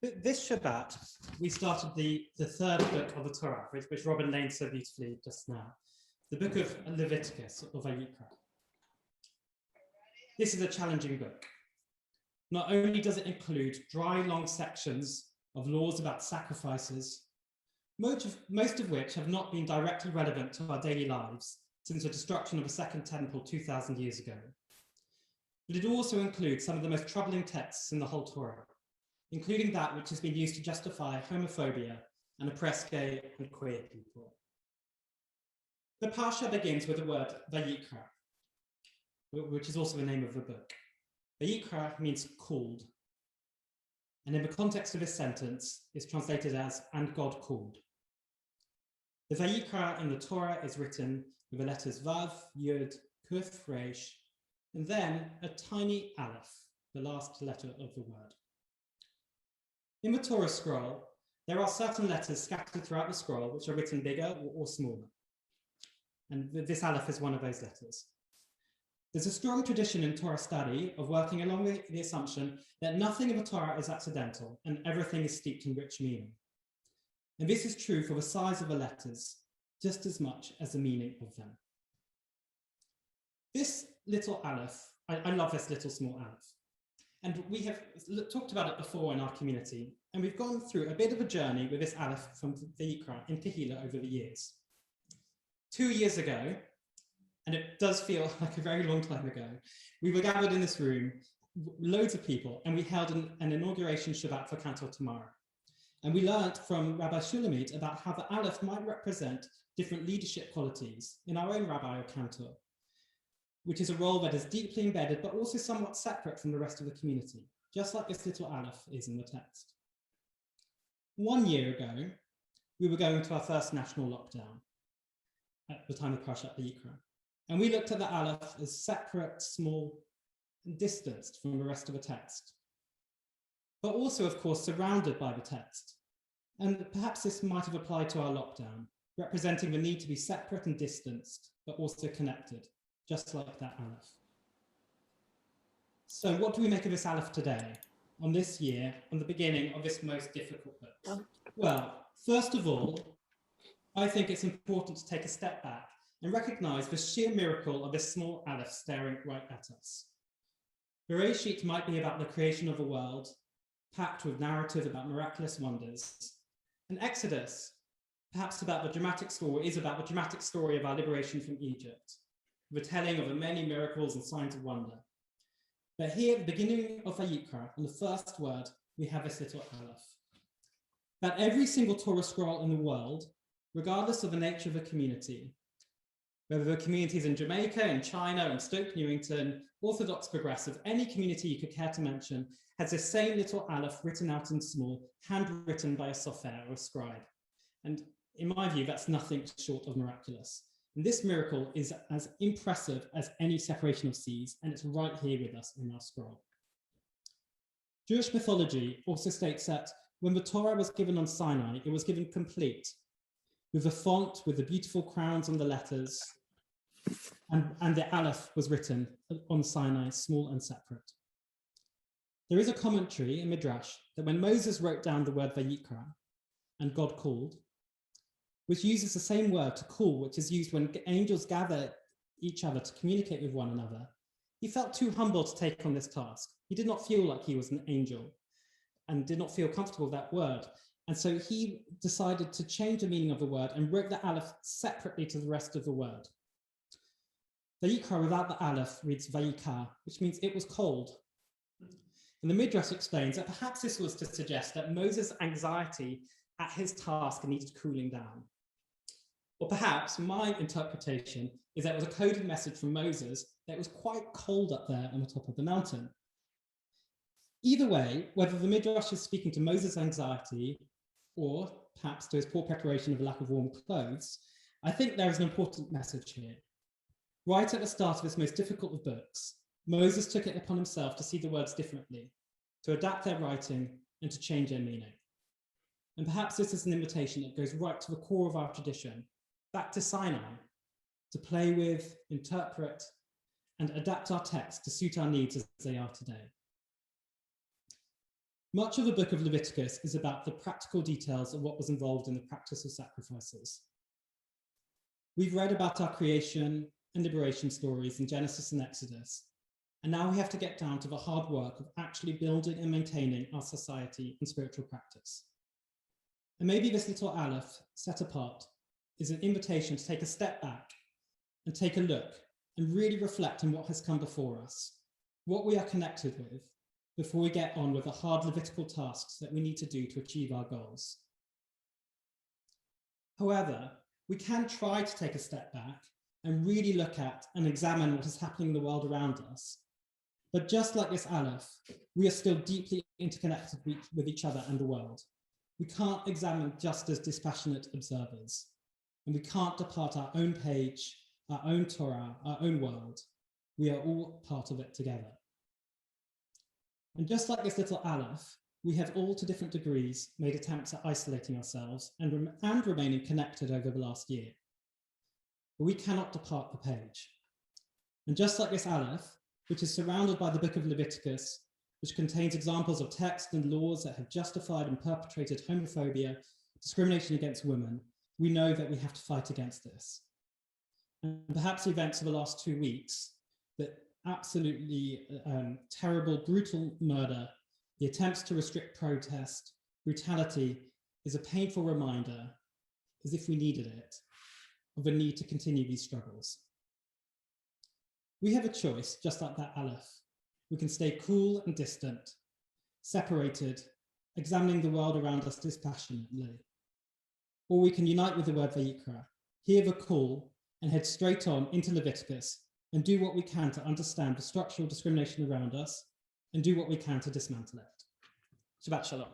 This Shabbat, we started the third book of the Torah, which Robin named so beautifully just now, the book of Leviticus, or Vayikra. This is a challenging book. Not only does it include dry, long sections of laws about sacrifices, most of which have not been directly relevant to our daily lives since the destruction of a second temple 2,000 years ago, but it also includes some of the most troubling texts in the whole Torah, including that which has been used to justify homophobia and oppress gay and queer people. The Parsha begins with the word Vayikra, which is also the name of the book. Vayikra means called, and in the context of this sentence is translated as, and God called. The Vayikra in the Torah is written with the letters Vav, Yud, Kuf, Resh, and then a tiny Aleph, the last letter of the word. In the Torah scroll, there are certain letters scattered throughout the scroll which are written bigger or smaller. And this Aleph is one of those letters. There's a strong tradition in Torah study of working along with the assumption that nothing of the Torah is accidental and everything is steeped in rich meaning. And this is true for the size of the letters, just as much as the meaning of them. This little Aleph, I love this little small Aleph. And we have talked about it before in our community, and we've gone through a bit of a journey with this Aleph from Vayikra in Tehillah over the years. 2 years ago, and it does feel like a very long time ago, we were gathered in this room, loads of people, and we held an inauguration Shabbat for Cantor tomorrow. And we learned from Rabbi Shulamit about how the Aleph might represent different leadership qualities in our own rabbi or cantor, which is a role that is deeply embedded, but also somewhat separate from the rest of the community, just like this little Aleph is in the text. 1 year ago, we were going to our first national lockdown at the time of Parashat Vayikra. And we looked at the Aleph as separate, small, and distanced from the rest of the text, but also, of course, surrounded by the text. And perhaps this might have applied to our lockdown, representing the need to be separate and distanced, but also connected, just like that Aleph. So what do we make of this Aleph today, on this year, on the beginning of this most difficult book? Well, first of all, I think it's important to take a step back and recognize the sheer miracle of this small Aleph staring right at us. Bereshit might be about the creation of a world, packed with narrative about miraculous wonders. And Exodus, perhaps about the dramatic story, is about the dramatic story of our liberation from Egypt, the telling of the many miracles and signs of wonder. But here at the beginning of Vayikra, in the first word, we have this little Aleph. That every single Torah scroll in the world, regardless of the nature of the community, whether the communities in Jamaica, in China, in Stoke Newington, Orthodox Progressive, any community you could care to mention, has this same little Aleph written out in small, handwritten by a sofer or a scribe. And in my view, that's nothing short of miraculous. And this miracle is as impressive as any separation of seas, and it's right here with us in our scroll. Jewish mythology also states that when the Torah was given on Sinai, it was given complete, with the font, with the beautiful crowns on the letters, and the Aleph was written on Sinai, small and separate. There is a commentary in Midrash that when Moses wrote down the word Vayikra, and God called, which uses the same word to call, which is used when angels gather each other to communicate with one another, he felt too humble to take on this task. He did not feel like he was an angel and did not feel comfortable with that word. And so he decided to change the meaning of the word and wrote the Aleph separately to the rest of the word. Vayikra without the Aleph reads Vayikar, which means it was cold. And the Midrash explains that perhaps this was to suggest that Moses' anxiety at his task needed cooling down. Or perhaps my interpretation is that it was a coded message from Moses that it was quite cold up there on the top of the mountain. Either way, whether the Midrash is speaking to Moses' anxiety or perhaps to his poor preparation of a lack of warm clothes, I think there is an important message here. Right at the start of this most difficult of books, Moses took it upon himself to see the words differently, to adapt their writing and to change their meaning. And perhaps this is an invitation that goes right to the core of our tradition, back to Sinai, to play with, interpret, and adapt our text to suit our needs as they are today. Much of the book of Leviticus is about the practical details of what was involved in the practice of sacrifices. We've read about our creation and liberation stories in Genesis and Exodus, and now we have to get down to the hard work of actually building and maintaining our society and spiritual practice. And maybe this little aleph set apart is an invitation to take a step back and take a look and really reflect on what has come before us, what we are connected with, before we get on with the hard Levitical tasks that we need to do to achieve our goals. However, we can try to take a step back and really look at and examine what is happening in the world around us. But just like this aleph, we are still deeply interconnected with each other and the world. We can't examine just as dispassionate observers, and we can't depart our own page, our own Torah, our own world. We are all part of it together. And just like this little aleph, we have all to different degrees made attempts at isolating ourselves and remaining connected over the last year. But we cannot depart the page. And just like this aleph, which is surrounded by the book of Leviticus, which contains examples of text and laws that have justified and perpetrated homophobia, discrimination against women, we know that we have to fight against this. And perhaps the events of the last 2 weeks, that absolutely terrible, brutal murder, the attempts to restrict protest, brutality, is a painful reminder, as if we needed it, of a need to continue these struggles. We have a choice, just like that aleph. We can stay cool and distant, separated, examining the world around us dispassionately. Or we can unite with the word Vayikra, hear the call, and head straight on into Leviticus and do what we can to understand the structural discrimination around us and do what we can to dismantle it. Shabbat Shalom.